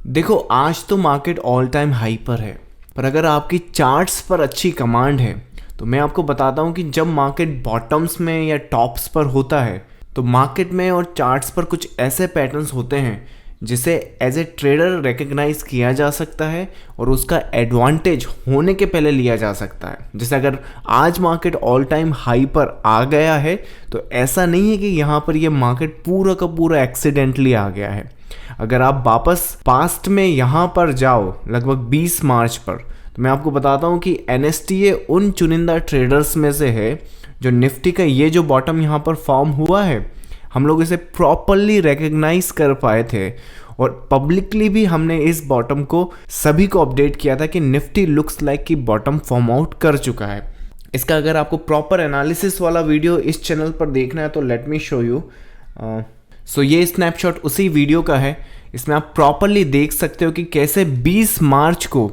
देखो, आज तो मार्केट ऑल टाइम हाई पर है, पर अगर आपकी चार्ट्स पर अच्छी कमांड है तो मैं आपको बताता हूँ कि जब मार्केट बॉटम्स में या टॉप्स पर होता है तो मार्केट में और चार्ट्स पर कुछ ऐसे पैटर्न्स होते हैं जिसे एज ए ट्रेडर रिकग्नाइज किया जा सकता है और उसका एडवांटेज होने के पहले लिया जा सकता है। जैसे अगर आज मार्केट ऑल टाइम हाई पर आ गया है तो ऐसा नहीं है कि यहाँ पर ये मार्केट पूरा का पूरा एक्सीडेंटली आ गया है। अगर आप वापस पास्ट में यहाँ पर जाओ लगभग 20 मार्च पर, तो मैं आपको बताता हूँ कि NSTA उन चुनिंदा ट्रेडर्स में से है जो निफ्टी का ये जो बॉटम यहाँ पर फॉर्म हुआ है, हम लोग इसे प्रॉपरली रिकग्नाइज कर पाए थे और पब्लिकली भी हमने इस बॉटम को सभी को अपडेट किया था कि निफ्टी लुक्स लाइक कि बॉटम फॉर्म आउट कर चुका है। इसका अगर आपको प्रॉपर एनालिसिस वाला वीडियो इस चैनल पर देखना है तो लेट मी शो यू। सो ये स्नैपशॉट उसी वीडियो का है। इसमें आप प्रॉपरली देख सकते हो कि कैसे 20 मार्च को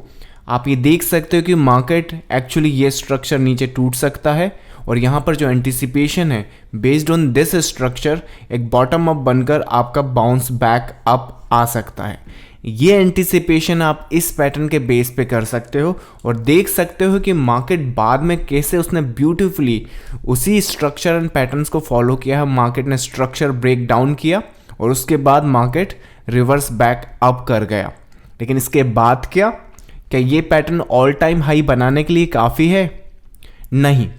आप ये देख सकते हो कि मार्केट एक्चुअली ये स्ट्रक्चर नीचे टूट सकता है और यहाँ पर जो एंटिसिपेशन है बेस्ड ऑन दिस स्ट्रक्चर एक बॉटम अप बनकर आपका बाउंस बैक अप आ सकता है। ये एंटिसिपेशन आप इस पैटर्न के बेस पे कर सकते हो और देख सकते हो कि मार्केट बाद में कैसे उसने ब्यूटीफुली उसी स्ट्रक्चर एंड पैटर्न्स को फॉलो किया है। मार्केट ने स्ट्रक्चर ब्रेक डाउन किया और उसके बाद मार्केट रिवर्स बैक अप कर गया। लेकिन इसके बाद क्या ये पैटर्न ऑल टाइम हाई बनाने के लिए काफ़ी है? नहीं।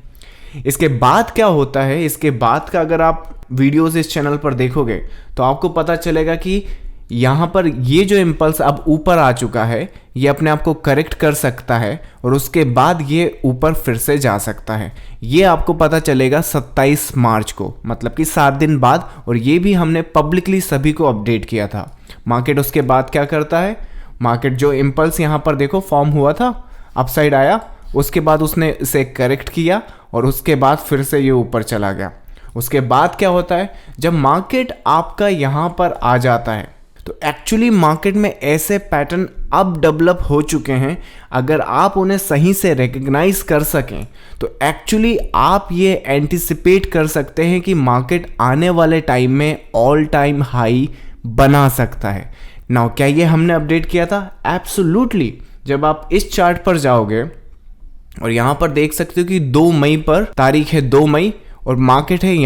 इसके बाद क्या होता है, इसके बाद का अगर आप वीडियोस इस चैनल पर देखोगे तो आपको पता चलेगा कि यहाँ पर ये जो इम्पल्स अब ऊपर आ चुका है ये अपने आप को करेक्ट कर सकता है और उसके बाद ये ऊपर फिर से जा सकता है। ये आपको पता चलेगा 27 मार्च को, मतलब कि 7 दिन बाद, और ये भी हमने पब्लिकली सभी को अपडेट किया था। मार्केट उसके बाद क्या करता है, मार्केट जो इम्पल्स यहाँ पर देखो फॉर्म हुआ था, अपसाइड आया, उसके बाद उसने इसे करेक्ट किया और उसके बाद फिर से ये ऊपर चला गया। उसके बाद क्या होता है, जब मार्केट आपका यहाँ पर आ जाता है तो एक्चुअली मार्केट में ऐसे पैटर्न अब डेवलप हो चुके हैं, अगर आप उन्हें सही से रिकग्नाइज कर सकें तो एक्चुअली आप ये एंटिसिपेट कर सकते हैं कि मार्केट आने वाले टाइम में ऑल टाइम हाई बना सकता है। नाउ क्या ये हमने अपडेट किया था? एब्सोल्युटली। जब आप इस चार्ट पर जाओगे और यहाँ पर देख सकते हो कि 2 मई पर तारीख है 2 मई और मार्केट है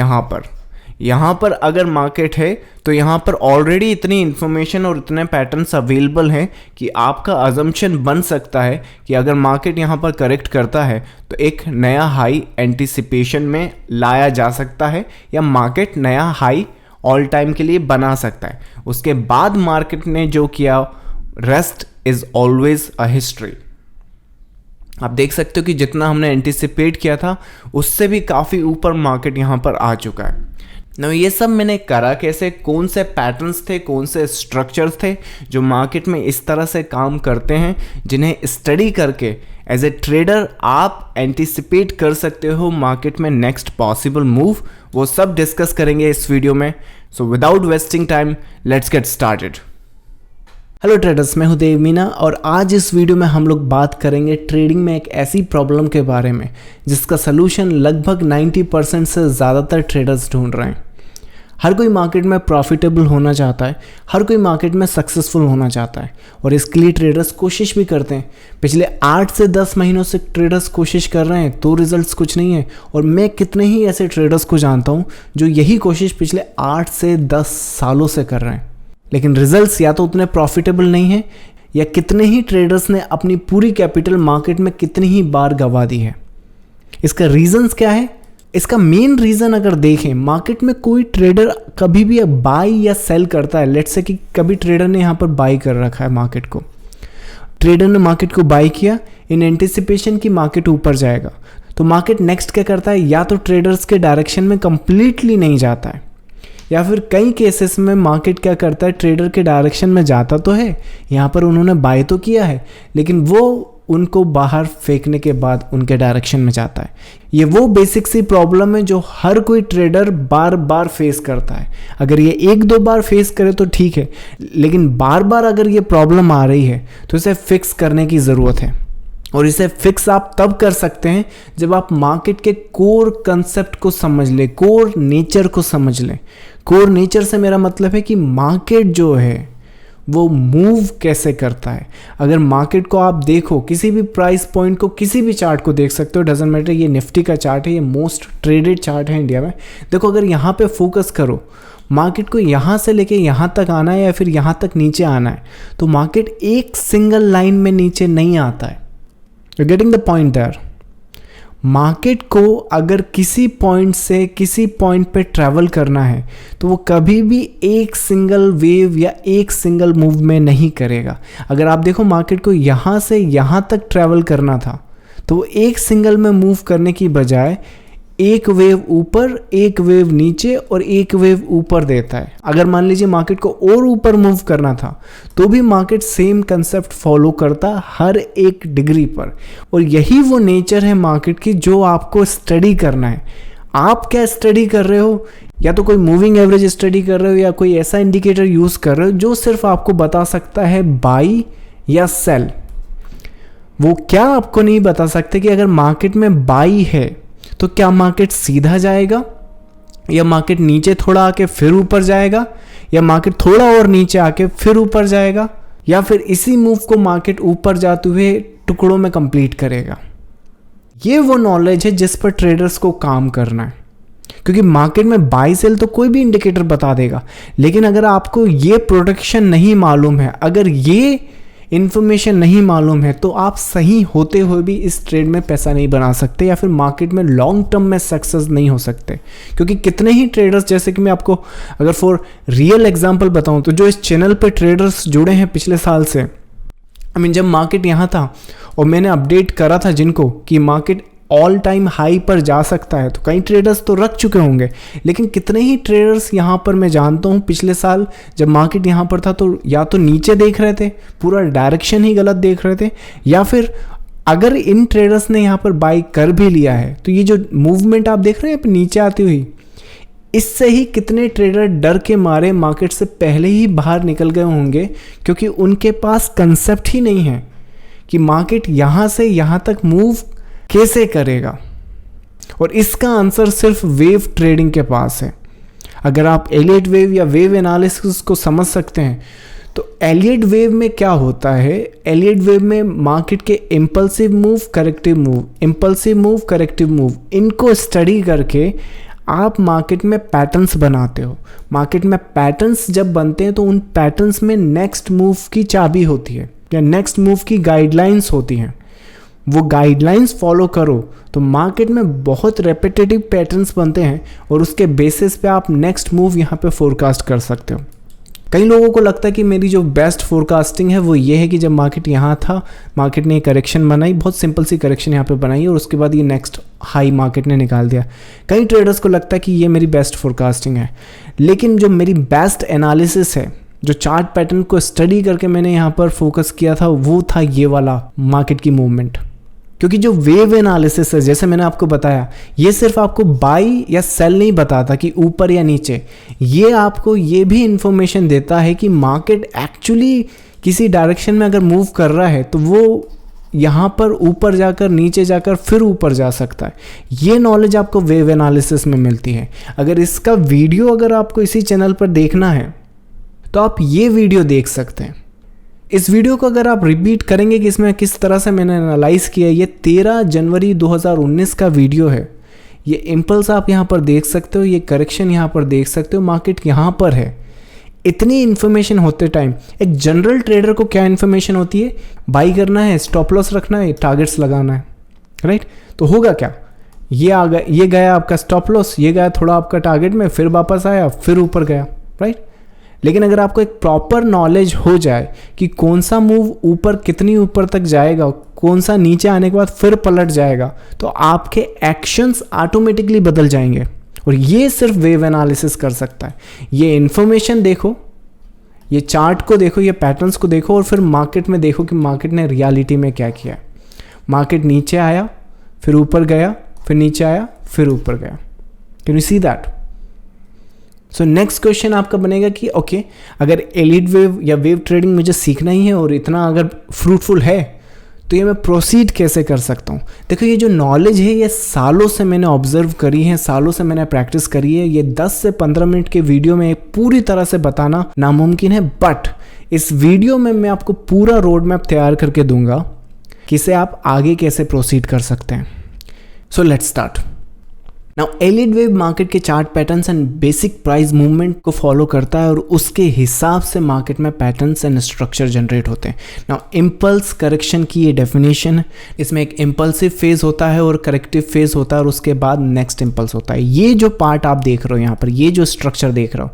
यहाँ पर अगर मार्केट है तो यहाँ पर ऑलरेडी इतनी इन्फॉर्मेशन और इतने पैटर्न्स अवेलेबल हैं कि आपका अजम्पशन बन सकता है कि अगर मार्केट यहाँ पर करेक्ट करता है तो एक नया हाई एंटिसिपेशन में लाया जा सकता है या मार्केट नया हाई ऑल टाइम के लिए बना सकता है। उसके बाद मार्केट ने जो किया, rest is always a history. आप देख सकते हो कि जितना हमने एंटिसिपेट किया था उससे भी काफ़ी ऊपर मार्केट यहाँ पर आ चुका है। ना ये सब मैंने करा कैसे, कौन से पैटर्न्स थे, कौन से स्ट्रक्चर्स थे जो मार्केट में इस तरह से काम करते हैं, जिन्हें स्टडी करके एज ए ट्रेडर आप एंटिसिपेट कर सकते हो मार्केट में नेक्स्ट पॉसिबल मूव, वो सब डिस्कस करेंगे इस वीडियो में। So without wasting time let's get started. Hello traders, मैं हूं देव मीना और आज इस वीडियो में हम लोग बात करेंगे ट्रेडिंग में एक ऐसी प्रॉब्लम के बारे में जिसका सलूशन लगभग 90% से ज़्यादातर ट्रेडर्स ढूंढ रहे हैं। हर कोई मार्केट में प्रॉफिटेबल होना चाहता है, हर कोई मार्केट में सक्सेसफुल होना चाहता है और इसके लिए ट्रेडर्स कोशिश भी करते हैं। पिछले 8 से 10 महीनों से ट्रेडर्स कोशिश कर रहे हैं तो रिजल्ट्स कुछ नहीं है और मैं कितने ही ऐसे ट्रेडर्स को जानता हूँ जो यही कोशिश पिछले 8 से 10 सालों से कर रहे हैं, लेकिन रिजल्ट्स या तो उतने प्रॉफिटेबल नहीं है या कितने ही ट्रेडर्स ने अपनी पूरी कैपिटल मार्केट में कितनी ही बार गंवा दी है। इसका रीजंस क्या है? इसका मेन रीज़न अगर देखें, मार्केट में कोई ट्रेडर कभी भी बाई या सेल करता है, लेट्स से कि कभी ट्रेडर ने यहाँ पर बाई कर रखा है मार्केट को, ट्रेडर ने मार्केट को बाई किया इन एंटिसिपेशन कि मार्केट ऊपर जाएगा, तो मार्केट नेक्स्ट क्या करता है, या तो ट्रेडर्स के डायरेक्शन में कंप्लीटली नहीं जाता है या फिर कई केसेस में मार्केट क्या करता है, ट्रेडर के डायरेक्शन में जाता तो है, यहाँ पर उन्होंने बाय तो किया है लेकिन वो उनको बाहर फेंकने के बाद उनके डायरेक्शन में जाता है। ये वो बेसिक सी प्रॉब्लम है जो हर कोई ट्रेडर बार बार फेस करता है। अगर ये 1-2 बार फेस करे तो ठीक है, लेकिन बार बार अगर ये प्रॉब्लम आ रही है तो इसे फिक्स करने की ज़रूरत है और इसे फिक्स आप तब कर सकते हैं जब आप मार्केट के कोर कंसेप्ट को समझ लें, कोर नेचर को समझ लें। कोर नेचर से मेरा मतलब है कि मार्केट जो है वो मूव कैसे करता है। अगर मार्केट को आप देखो, किसी भी प्राइस पॉइंट को, किसी भी चार्ट को देख सकते हो, डजेंट मैटर, ये निफ्टी का चार्ट है, ये मोस्ट ट्रेडेड चार्ट है इंडिया में। देखो अगर यहाँ पे फोकस करो, मार्केट को यहाँ से लेके यहाँ तक आना है या फिर यहाँ तक नीचे आना है, तो मार्केट एक सिंगल लाइन में नीचे नहीं आता है। You getting the point there. Market को अगर किसी पॉइंट से किसी पॉइंट पे ट्रैवल करना है तो वो कभी भी एक सिंगल वेव या एक सिंगल मूव में नहीं करेगा। अगर आप देखो मार्केट को यहाँ से यहाँ तक ट्रैवल करना था तो वो एक सिंगल में मूव करने की बजाय एक वेव ऊपर, एक वेव नीचे और एक वेव ऊपर देता है। अगर मान लीजिए मार्केट को और ऊपर मूव करना था तो भी मार्केट सेम कंसेप्ट फॉलो करता हर एक डिग्री पर। और यही वो नेचर है मार्केट की जो आपको स्टडी करना है। आप क्या स्टडी कर रहे हो? या तो कोई मूविंग एवरेज स्टडी कर रहे हो या कोई ऐसा इंडिकेटर यूज़ कर रहे हो जो सिर्फ आपको बता सकता है बाई या सेल। वो क्या आपको नहीं बता सकते कि अगर मार्केट में बाई है तो क्या मार्केट सीधा जाएगा, या मार्केट नीचे थोड़ा आके फिर ऊपर जाएगा, या मार्केट थोड़ा और नीचे आके फिर ऊपर जाएगा, या फिर इसी मूव को मार्केट ऊपर जाते हुए टुकड़ों में कंप्लीट करेगा। ये वो नॉलेज है जिस पर ट्रेडर्स को काम करना है। क्योंकि मार्केट में बाई सेल तो कोई भी इंडिकेटर बता देगा, लेकिन अगर आपको ये प्रोटेक्शन नहीं मालूम है, अगर ये इन्फॉर्मेशन नहीं मालूम है, तो आप सही होते हुए भी इस ट्रेड में पैसा नहीं बना सकते या फिर मार्केट में लॉन्ग टर्म में सक्सेस नहीं हो सकते। क्योंकि कितने ही ट्रेडर्स, जैसे कि मैं आपको अगर फॉर रियल एग्जांपल बताऊं तो जो इस चैनल पे ट्रेडर्स जुड़े हैं पिछले साल से, जब मार्केट यहाँ था और मैंने अपडेट करा था जिनको कि मार्केट ऑल टाइम हाई पर जा सकता है, तो कई ट्रेडर्स तो रख चुके होंगे, लेकिन कितने ही ट्रेडर्स यहाँ पर मैं जानता हूँ पिछले साल जब मार्केट यहाँ पर था तो या तो नीचे देख रहे थे, पूरा डायरेक्शन ही गलत देख रहे थे, या फिर अगर इन ट्रेडर्स ने यहाँ पर बाई कर भी लिया है तो ये जो मूवमेंट आप देख रहे हैं नीचे आती हुई, इससे ही कितने ट्रेडर डर के मारे मार्केट से पहले ही बाहर निकल गए होंगे, क्योंकि उनके पास कंसेप्ट ही नहीं है कि मार्केट यहाँ से यहाँ तक मूव कैसे करेगा। और इसका आंसर सिर्फ वेव ट्रेडिंग के पास है। अगर आप एलियट वेव या वेव एनालिसिस को समझ सकते हैं तो एलियट वेव में क्या होता है, एलियट वेव में मार्केट के impulsive move, corrective move, impulsive move, corrective move, इनको स्टडी करके आप मार्केट में पैटर्न्स बनाते हो। मार्केट में पैटर्न्स जब बनते हैं तो उन पैटर्न्स में नेक्स्ट मूव की चाबी होती है या नेक्स्ट मूव की गाइडलाइंस होती हैं। वो गाइडलाइंस फॉलो करो तो मार्केट में बहुत रेपिटेटिव पैटर्न्स बनते हैं और उसके बेसिस पे आप नेक्स्ट मूव यहाँ पे फोरकास्ट कर सकते हो। कई लोगों को लगता है कि मेरी जो बेस्ट फोरकास्टिंग है वो ये है कि जब मार्केट यहाँ था, मार्केट ने करेक्शन बनाई, बहुत सिंपल सी करेक्शन यहाँ पे बनाई और उसके बाद ये नेक्स्ट हाई मार्केट ने निकाल दिया। कई ट्रेडर्स को लगता है कि ये मेरी बेस्ट फोरकास्टिंग है, लेकिन जो मेरी बेस्ट एनालिसिस है, जो चार्ट पैटर्न को स्टडी करके मैंने यहाँ पर फोकस किया था, वो था ये वाला मार्केट की मूवमेंट। क्योंकि जो वेव एनालिसिस है, जैसे मैंने आपको बताया, ये सिर्फ आपको बाई या सेल नहीं बताता कि ऊपर या नीचे, ये आपको ये भी इंफॉर्मेशन देता है कि मार्केट एक्चुअली किसी डायरेक्शन में अगर मूव कर रहा है तो वो यहाँ पर ऊपर जाकर, नीचे जाकर फिर ऊपर जा सकता है। ये नॉलेज आपको वेव एनालिसिस में मिलती है। अगर इसका वीडियो अगर आपको इसी चैनल पर देखना है तो आप ये वीडियो देख सकते हैं। इस वीडियो को अगर आप रिपीट करेंगे कि इसमें किस तरह से मैंने एनालाइज किया, ये 13 जनवरी 2019 का वीडियो है। ये इम्पल्स आप यहाँ पर देख सकते हो, ये करेक्शन यहाँ पर देख सकते हो, मार्केट यहाँ पर है। इतनी इन्फॉर्मेशन होते टाइम एक जनरल ट्रेडर को क्या इन्फॉर्मेशन होती है? बाई करना है, स्टॉप लॉस रखना है, टारगेट्स लगाना है, राइट? तो होगा क्या, ये आ गया, ये गया आपका स्टॉप लॉस, ये गया थोड़ा आपका टारगेट में, फिर वापस आया, फिर ऊपर गया, राइट? लेकिन अगर आपको एक प्रॉपर नॉलेज हो जाए कि कौन सा मूव ऊपर कितनी ऊपर तक जाएगा, कौन सा नीचे आने के बाद फिर पलट जाएगा, तो आपके एक्शंस ऑटोमेटिकली बदल जाएंगे। और ये सिर्फ वेव एनालिसिस कर सकता है। ये इन्फॉर्मेशन देखो, ये चार्ट को देखो, ये पैटर्न्स को देखो और फिर मार्केट में देखो कि मार्केट ने रियलिटी में क्या किया। मार्केट नीचे आया, फिर ऊपर गया, फिर नीचे आया, फिर ऊपर गया। Can you see that? So next question आपका बनेगा कि ओके, अगर एलिट वेव या वेव ट्रेडिंग मुझे सीखना ही है और इतना अगर फ्रूटफुल है तो ये मैं प्रोसीड कैसे कर सकता हूँ? देखो, ये जो नॉलेज है ये सालों से मैंने ऑब्जर्व करी है, सालों से मैंने प्रैक्टिस करी है। ये 10 से 15 मिनट के वीडियो में पूरी तरह से बताना नामुमकिन है, बट इस वीडियो में मैं आपको पूरा रोड मैप तैयार करके दूंगा कि इसे आप आगे कैसे प्रोसीड कर सकते हैं। So let's start. Now Elliott wave market के chart patterns and basic price movement को फॉलो करता है और उसके हिसाब से मार्केट में पैटर्न्स एंड स्ट्रक्चर जनरेट होते हैं। नाउ इम्पल्स करेक्शन की ये डेफिनेशन है, इसमें एक इम्पल्सिव फेज होता है और करेक्टिव फेज होता है और उसके बाद नेक्स्ट इम्पल्स होता है। ये जो पार्ट आप देख रहे हो यहाँ पर, ये जो स्ट्रक्चर देख रहे हो,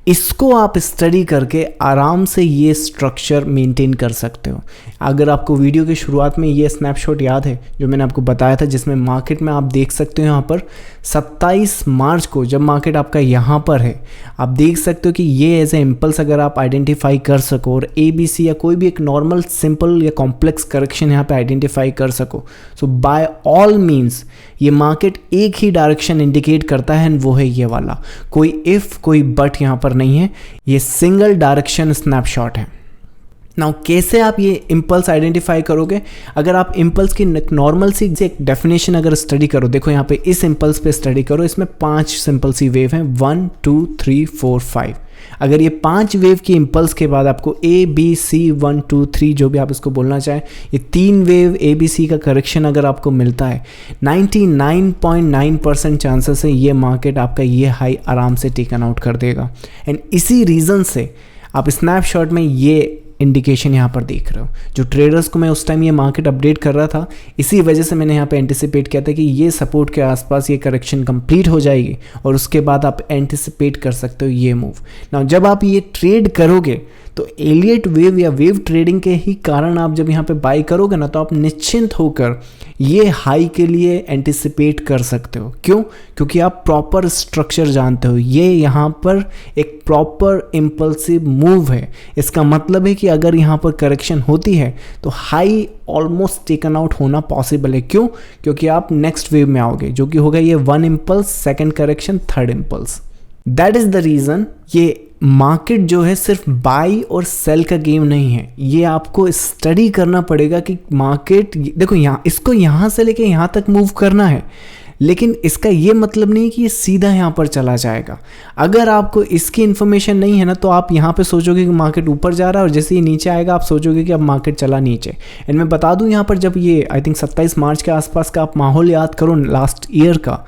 इसको आप स्टडी करके आराम से ये स्ट्रक्चर मेंटेन कर सकते हो। अगर आपको वीडियो की शुरुआत में ये स्नैपशॉट याद है जो मैंने आपको बताया था, जिसमें मार्केट में आप देख सकते हो यहाँ पर 27 मार्च को जब मार्केट आपका यहाँ पर है, आप देख सकते हो कि ये एज ए इम्पल्स अगर आप आइडेंटिफाई कर सको और ABC या कोई भी एक नॉर्मल सिंपल या कॉम्प्लेक्स करेक्शन यहाँ पे आइडेंटिफाई कर सको, सो बाय ऑल मीन्स ये मार्केट एक ही डायरेक्शन इंडिकेट करता है एंड वो है ये वाला। कोई इफ कोई बट यहाँ पर नहीं है, ये सिंगल डायरेक्शन स्नैपशॉट है। नाउ कैसे आप ये इम्पल्स आइडेंटिफाई करोगे? अगर आप इम्पल्स की नॉर्मल सी एक डेफिनेशन अगर स्टडी करो, देखो यहाँ पे इस इम्पल्स पे स्टडी करो, इसमें 5 सिंपल सी वेव हैं, 1 2 3 4 5। अगर ये 5 वेव की इम्पल्स के बाद आपको ABC 1 2 3 जो भी आप इसको बोलना चाहें, ये 3 वेव ABC का करेक्शन अगर आपको मिलता है, 99.9% चांसेस है ये मार्केट आपका ये हाई आराम से टेकन आउट कर देगा। एंड इसी रीज़न से आप स्नैपशॉट में ये इंडिकेशन यहाँ पर देख रहे हो। जो ट्रेडर्स को मैं उस टाइम ये मार्केट अपडेट कर रहा था, इसी वजह से मैंने यहाँ पे एंटिसिपेट किया था कि ये सपोर्ट के आसपास ये करेक्शन कंप्लीट हो जाएगी और उसके बाद आप एंटिसिपेट कर सकते हो ये मूव। नाउ जब आप ये ट्रेड करोगे तो एलियट वेव या वेव ट्रेडिंग के ही कारण आप जब यहाँ पे बाई करोगे ना, तो आप निश्चिंत होकर ये हाई के लिए एंटिसिपेट कर सकते हो। क्यों? क्योंकि आप प्रॉपर स्ट्रक्चर जानते हो। ये यहाँ पर एक प्रॉपर इम्पल्सिव मूव है। इसका मतलब है कि अगर यहाँ पर करेक्शन होती है तो हाई ऑलमोस्ट टेकन आउट होना पॉसिबल है। क्यों? क्योंकि आप नेक्स्ट वेव में आओगे, जो कि होगा ये 1 impulse, second correction, third impulse. That is the reason ये मार्केट जो है सिर्फ बाई और सेल का गेम नहीं है। ये आपको स्टडी करना पड़ेगा कि मार्केट, देखो यहाँ इसको यहाँ से लेके यहाँ तक मूव करना है, लेकिन इसका ये मतलब नहीं कि ये सीधा यहाँ पर चला जाएगा। अगर आपको इसकी इन्फॉर्मेशन नहीं है ना, तो आप यहाँ पे सोचोगे कि मार्केट ऊपर जा रहा है और जैसे ये नीचे आएगा आप सोचोगे कि अब मार्केट चला नीचे। एंड मैं बता दूँ यहाँ पर जब ये आई थिंक 27 मार्च के आसपास का आप माहौल याद करो लास्ट ईयर का,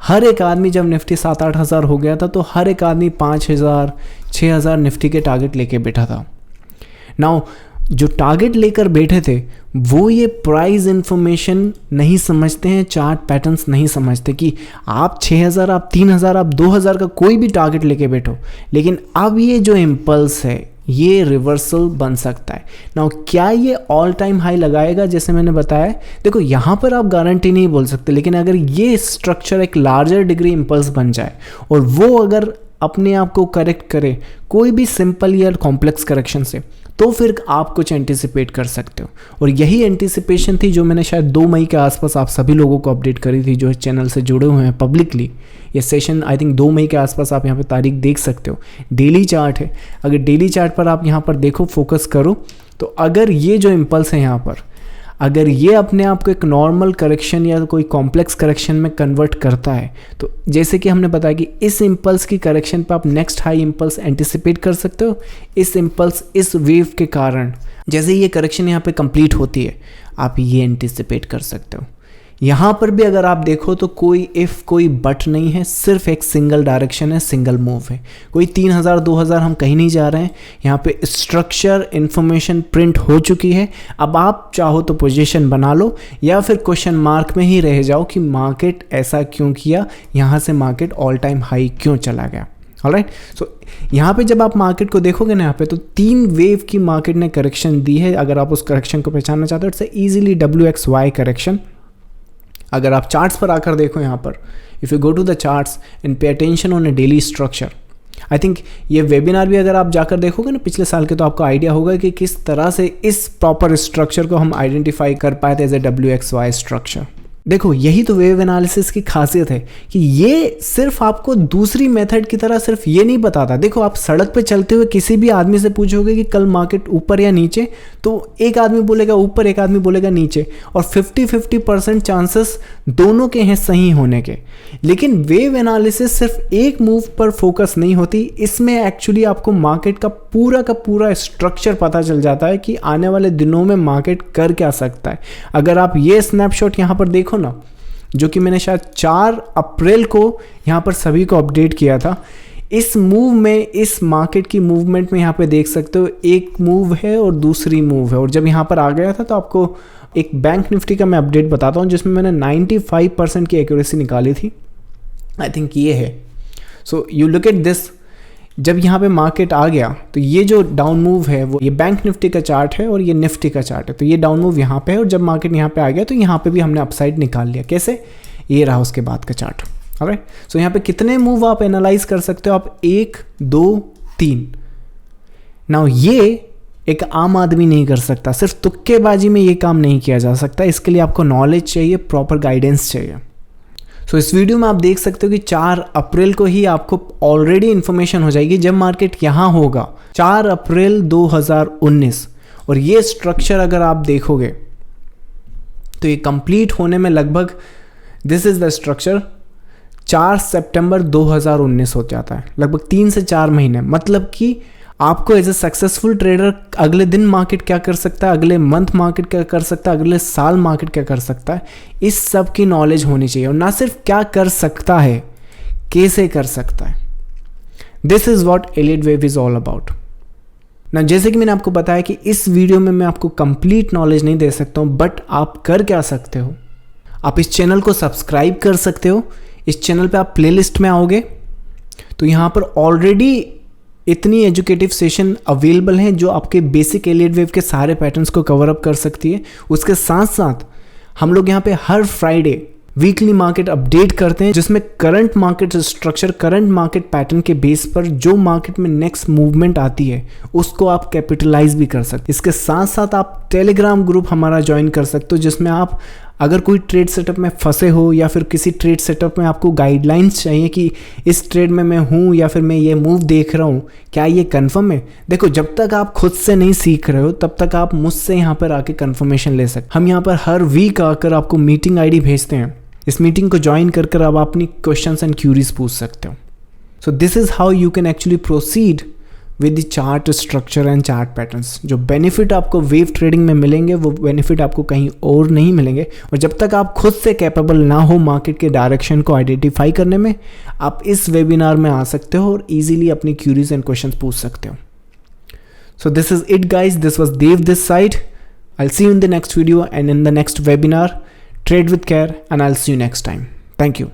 हर एक आदमी जब निफ्टी 7-8 हज़ार हो गया था तो हर एक आदमी 5,000 6,000 निफ्टी के टारगेट लेके बैठा था। नाउ जो टारगेट लेकर बैठे थे वो ये प्राइस इन्फॉर्मेशन नहीं समझते हैं, चार्ट पैटर्न्स नहीं समझते कि आप 6,000 आप 3,000 आप 2,000 का कोई भी टारगेट लेके बैठो, लेकिन अब ये जो इम्पल्स है ये रिवर्सल बन सकता है। नाउ क्या ये ऑल टाइम हाई लगाएगा? जैसे मैंने बताया, देखो यहाँ पर आप गारंटी नहीं बोल सकते, लेकिन अगर ये स्ट्रक्चर एक लार्जर डिग्री इम्पल्स बन जाए और वो अगर अपने आप को करेक्ट करे कोई भी सिंपल या कॉम्प्लेक्स करेक्शन से, तो फिर आप कुछ एंटिसिपेट कर सकते हो। और यही एंटिसिपेशन थी जो मैंने शायद 2 मई के आसपास आप सभी लोगों को अपडेट करी थी जो चैनल से जुड़े हुए हैं पब्लिकली। ये सेशन आई थिंक 2 मई के आसपास आप यहाँ पे तारीख देख सकते हो। डेली चार्ट है, अगर डेली चार्ट पर आप यहाँ पर देखो, फोकस करो, तो अगर ये जो इम्पल्स है यहाँ पर, अगर ये अपने आप को एक नॉर्मल करेक्शन या कोई कॉम्प्लेक्स करेक्शन में कन्वर्ट करता है, तो जैसे कि हमने बताया कि इस इम्पल्स की करेक्शन पर आप नेक्स्ट हाई इम्पल्स एंटिसिपेट कर सकते हो। इस इम्पल्स, इस वेव के कारण जैसे ये करेक्शन यहाँ पे कंप्लीट होती है, आप ये एंटिसिपेट कर सकते हो। यहाँ पर भी अगर आप देखो तो कोई इफ कोई बट नहीं है, सिर्फ एक सिंगल डायरेक्शन है, सिंगल मूव है। कोई 3,000 2,000 हम कहीं नहीं जा रहे हैं। यहाँ पे स्ट्रक्चर इन्फॉर्मेशन प्रिंट हो चुकी है। अब आप चाहो तो पोजीशन बना लो या फिर क्वेश्चन मार्क में ही रह जाओ कि मार्केट ऐसा क्यों किया, यहाँ से मार्केट ऑल टाइम हाई क्यों चला गया। ऑलराइट, सो यहाँ पे जब आप मार्केट को देखोगे ना, यहाँ पे तो 3 वेव की मार्केट ने करेक्शन दी है। अगर आप उस करेक्शन को पहचानना चाहते हो, इट्स इजीली WXY करेक्शन। अगर आप चार्ट्स पर आकर देखो यहाँ पर, if you go to the charts and pay attention on a daily structure, I think ये वेबिनार भी अगर आप जाकर देखोगे ना पिछले साल के, तो आपको आइडिया होगा कि किस तरह से इस प्रॉपर स्ट्रक्चर को हम आइडेंटिफाई कर पाए थे एज ए WXY स्ट्रक्चर। देखो यही तो वेव एनालिसिस की खासियत है कि ये सिर्फ आपको दूसरी मेथड की तरह सिर्फ ये नहीं बताता। देखो आप सड़क पे चलते हुए किसी भी आदमी से पूछोगे कि कल मार्केट ऊपर या नीचे, तो एक आदमी बोलेगा ऊपर, एक आदमी बोलेगा नीचे, और 50-50% चांसेस दोनों के हैं सही होने के। लेकिन वेव एनालिसिस सिर्फ एक मूव पर फोकस नहीं होती, इसमें एक्चुअली आपको मार्केट का का पूरा स्ट्रक्चर पता चल जाता है कि आने वाले दिनों में मार्केट कर क्या सकता है। अगर आप ये स्नैपशॉट यहाँ पर देखो ना, जो कि मैंने शायद 4 अप्रैल को यहाँ पर सभी को अपडेट किया था, इस मूव में, इस मार्केट की मूवमेंट में यहाँ पे देख सकते हो एक मूव है और दूसरी मूव है। और जब यहाँ पर आ गया था तो आपको एक बैंक निफ्टी का मैं अपडेट बताता हूँ जिसमें मैंने 95% की एक्यूरेसी निकाली थी। आई थिंक ये है। So you look at this, जब यहाँ पे मार्केट आ गया तो ये जो डाउन मूव है वो ये बैंक निफ्टी का चार्ट है और ये निफ्टी का चार्ट है। तो ये डाउन मूव यहाँ पे है और जब मार्केट यहाँ पे आ गया तो यहाँ पे भी हमने अपसाइड निकाल लिया। कैसे? ये रहा उसके बाद का चार्ट। ऑलराइट, सो यहाँ पे कितने मूव आप एनालाइज कर सकते हो आप? 1 2 3। नाउ ये एक आम आदमी नहीं कर सकता, सिर्फ तुक्केबाजी में ये काम नहीं किया जा सकता। इसके लिए आपको नॉलेज चाहिए, प्रॉपर गाइडेंस चाहिए। सो इस वीडियो में आप देख सकते हो कि 4 अप्रैल को ही आपको ऑलरेडी इन्फॉर्मेशन हो जाएगी जब मार्केट यहाँ होगा, 4 अप्रैल 2019। और ये स्ट्रक्चर अगर आप देखोगे तो ये कंप्लीट होने में लगभग, दिस इज द स्ट्रक्चर, 4 सितंबर 2019 हो जाता है, लगभग 3 से 4 महीने। मतलब कि आपको एज ए सक्सेसफुल ट्रेडर अगले दिन मार्केट क्या कर सकता है, अगले मंथ मार्केट क्या कर सकता है, अगले साल मार्केट क्या कर सकता है, इस सब की नॉलेज होनी चाहिए। और ना सिर्फ क्या कर सकता है, कैसे कर सकता है। This is what Elliott wave is all about ना। जैसे कि मैंने आपको बताया कि इस वीडियो में मैं आपको कंप्लीट नॉलेज नहीं दे सकता हूँ, बट आप कर क्या सकते हो, आप इस चैनल को सब्सक्राइब कर सकते हो। इस चैनल पे आप प्लेलिस्ट में आओगे तो यहाँ पर ऑलरेडी इतनी एजुकेटिव सेशन अवेलेबल हैं जो आपके बेसिक एलियट वेव के सारे पैटर्न्स को कवर अप कर सकती है। उसके साथ साथ हम लोग यहाँ पे हर फ्राइडे वीकली मार्केट अपडेट करते हैं जिसमें current market structure, current market pattern के बेस पर जो मार्केट में नेक्स्ट मूवमेंट आती है उसको आप कैपिटलाइज भी कर सकते हैं। इसके साथ साथ आप टेलीग्राम ग्रुप हमारा ज्वाइन कर सकते हो जिसमें आप अगर कोई ट्रेड सेटअप में फंसे हो या फिर किसी ट्रेड सेटअप में आपको गाइडलाइंस चाहिए कि इस ट्रेड में मैं हूँ या फिर मैं ये मूव देख रहा हूँ, क्या ये कंफर्म है। देखो, जब तक आप खुद से नहीं सीख रहे हो तब तक आप मुझसे यहाँ पर आके कंफर्मेशन ले सकते। हम यहाँ पर हर वीक आकर आपको मीटिंग आईडी भेजते हैं। इस मीटिंग को ज्वाइन कर आप अपनी क्वेश्चंस एंड क्यूरीज पूछ सकते हो। So this is how you can actually proceed with the chart structure and chart patterns. जो बेनिफिट आपको वेव ट्रेडिंग में मिलेंगे वो बेनिफिट आपको कहीं और नहीं मिलेंगे। और जब तक आप खुद से कैपेबल ना हो मार्केट के डायरेक्शन को आइडेंटिफाई करने में, आप इस वेबिनार में आ सकते हो और इजीली अपनी क्यूरीज एंड क्वेश्चंस पूछ सकते हो। So this is it guys, this was Dev this side. I will see you in the next video and in the next webinar. Trade with care and I'll see you next time. Thank you.